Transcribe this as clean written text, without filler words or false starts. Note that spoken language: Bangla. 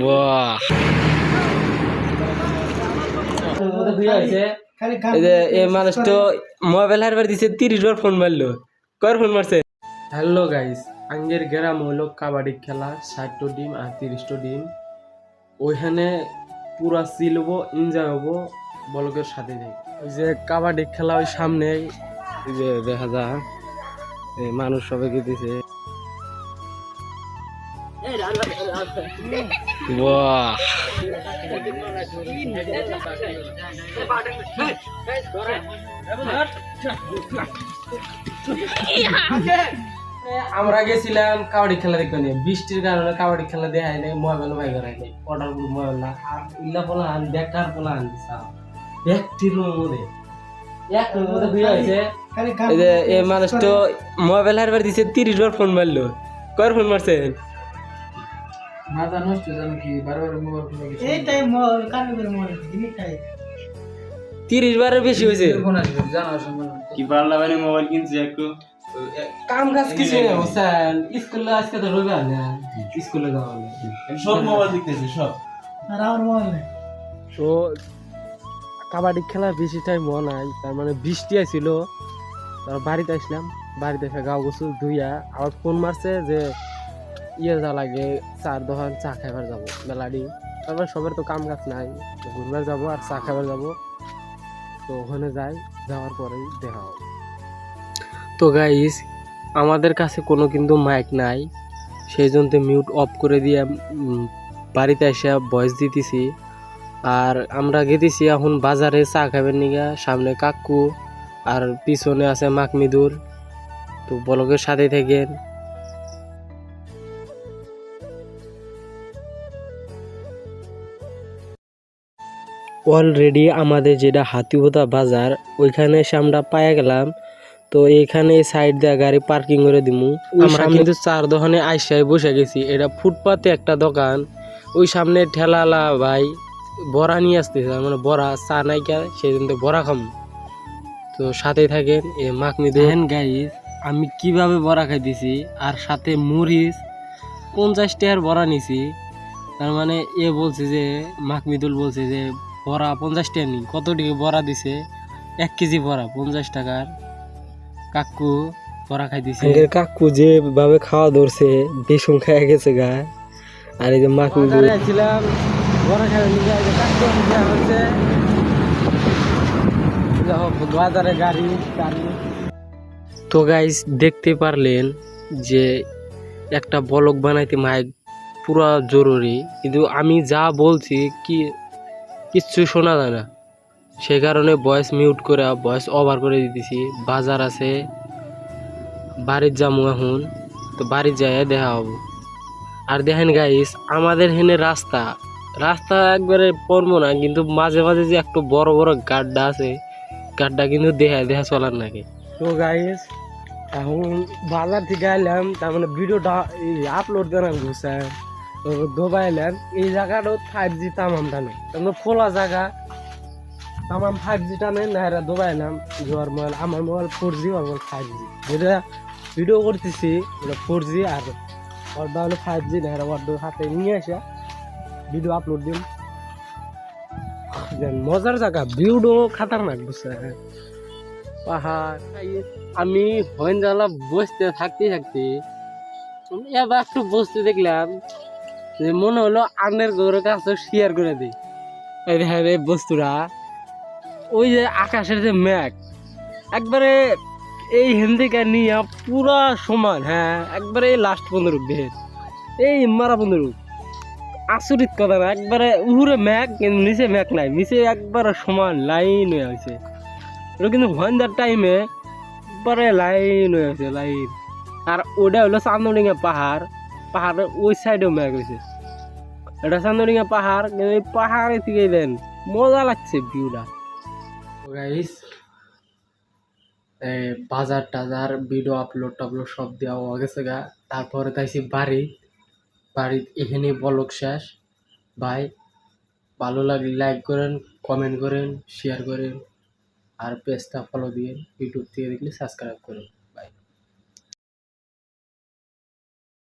বাহ, এই মানুষ তো মোবাইল হারবার দিছে 30 বার ফোন মারলো। কর ফোন মারছে? হ্যালো গাইস, আঙ্গের গ্রাম হলো কাবাডি খেলা, 60টা ডিম আর 30টা ডিম। ওইখানে পুরা চিল হবো, এনজয় হবো বলকের সাথে থেকে। ওই যে কাবাডি খেলা ওই সামনে, এই যে দেখা যায় মানুষ সবাই দিতেছে। বাহ, আমরা গেছিলাম কাবাডি খেলা দেখতে নিয়ে, বৃষ্টির কারণে কাবাডি খেলা দেখায় নাই, মোবাইল ভাই করাই নাই, অর্ডার করে মোবাইল না আর ইল্লা পোলা আন বেকার পোলা আনছিলাম ব্যক্তির মধ্যে এক মধ্যে হয়ে আছে। এই যে এই মানুষ তো মোবাইল হারবার দিছে 30 বার ফোন মারলো। কর ফোন মারছে? মাথা নষ্ট জানো কি বারবার মোবাইল ফোন গেছে এই টাইম মোবাইল কানে করে মোবাইল দিনটাই 30 বারের বেশি হয়েছে। ফোন আসবে জানা সম্ভব কি পারলা মানে মোবাইল কিনছি একটু কাম কাজ কিছু নেই হোসেন, স্কুলে আজকে তো রবিবার না, স্কুলে যাওয়া নেই, সব মোবাইল দেখতেছে সব। আর আমার মোবাইল নেই। তো কাবাডি খেলার বেশি টাইম মনে নাই, তার মানে বৃষ্টি আসছিল। তারপর বাড়িতে আসলাম, বাড়িতে এসে গাও গোসল ধুইয়া আবার ফোন মারছে যে ইয়ে যা লাগে চার দোকান চা খাইবার যাবো মেলাডি। তারপর সবার তো কাম কাজ নাই, ঘুরবার যাবো আর চা খাইবার যাবো। তো ওখানে যাই, যাওয়ার পরেই দেখা হবে। তো গাইস, আমাদের কাছে কোনো কিন্তু মাইক নাই, সেই জন্য মিউট অফ করে দিয়ে বাড়িতে এসে ভয়েস দিতেছি। আর আমরা গেতেছি এখন বাজারে চা খাবেন নিগা, সামনে কাকু আর পিছনে আছে মাকমিদুর। তো ব্লগের সাথে থাকেন। অলরেডি আমাদের যেটা হাতিহোদা বাজার, ওইখানে এসে আমরা পায়ে গেলাম। তো এইখানে সাইড দিয়ে গাড়ি পার্কিং করে দিমু। আমরা কিন্তু চার দোকানে আইসাই বসে গেছি। এটা ফুটপাতে একটা দোকান, ওই সামনে ঠেলালা ভাই বড়া নিয়ে আসতেছে, মানে বড়া চা নাইকা, সেই জন্য বড়া খাম। তো সাথে থাকেন। এ মাখনি দেখেন গাইস, আমি কিভাবে বড়া খাইতেছি, আর সাথে মরিচ 50 টাকার বড়া নিছি। তার মানে এ বলছে যে মাকমিদুল বলছে যে বড়া 50 টাকা নি, কত টাকা বড়া দিছে? 1 কেজি বড়া 50 টাকার। কাকু বড়া খাইতেছে, কাকু যেভাবে খাওয়া ধরছে বেসন খাইয়া গেছে গা। আর এই যে মাকমিদুল ছিলাম বড়া খাই হচ্ছে বাজারে গাড়ি। তো গাইস, দেখতে পারলেন যে একটা ব্লগ বানাইতে মাইক পুরা জরুরি, কিন্তু আমি যা বলছি কিচ্ছু শোনা যায় না, সে কারণে ভয়েস মিউট করে ভয়েস ওভার করে দিতেছি। বাজার আছে, বাড়ির যাবো এখন, তো বাড়ির যাই দেখা হবো। আর দেখেন গাইস, আমাদের হেনে রাস্তা একবারে পড়বো না, কিন্তু মাঝে মাঝে যে একটু বড় বড় গাড্ডা আছে, গাড্ডা কিন্তু দেখা চলার নাকি। তো গাইস, এখন বাজার থেকে আইলাম, তার মানে ভিডিওটা আপলোড দেওয়ার ঘুষা দোবাইলাম। এই জায়গাটা 5G তামাম টানে, তারপরে খোলা জায়গা তামাম 5G টানে না, এরা দোবাইলাম। জোয়ার মোবাইল, আমার মোবাইল 4G, আমার মোবাইল 5G। যেটা ভিডিও করতেছি ওটা 4G, আর ওটা হলো 5G। না, এরা ওর হাতে নিয়ে আসা ভিডিও আপলোড দিন। মজার জায়গা, ভিউডো খাতারনাক বুঝছে। পাহাড়, আমি হইন জ্বালা বসতে থাকতে এবার একটু বসতে দেখলাম যে মনে হলো আন্নের গরুর কাছে শেয়ার করে দিই। এই দেখেন এই বস্তুরা, ওই যে আকাশের যে মেঘ একবারে এই হেন্দিকা নিয়ে পুরা সমান। হ্যাঁ, একবারে লাস্ট 15 দেখেন, এই মারা 15 আচরিত কথা না, একবারে উহুরে মেঘ কিন্তু নিচে মেঘ নাই, নিচে একবারে সমান লাইন হয়ে আছে। এটা কিন্তু সন্ধ্যার টাইমে একবারে লাইন হয়ে আছে, লাইন। আর ওটা হলো চান্দডিঙা পাহাড়ের ওই সাইডেও মেঘ হয়েছে। এটা চান্দডিঙা পাহাড়, কিন্তু এই পাহাড়ে থেকে দেন মজা লাগছে ভিউটা। গাইস, বাজার টাজার ভিডিও আপলোড সব দেওয়া হয়ে গেছে গা। তারপরে তাইছি বাড়ির এখানে ব্লগ শেষ। ভাই, ভালো লাগলে লাইক করেন, কমেন্ট করেন, শেয়ার করেন, আর পেজটা ফলো দিয়ে ইউটিউব থেকে দেখলে সাবস্ক্রাইব করেন।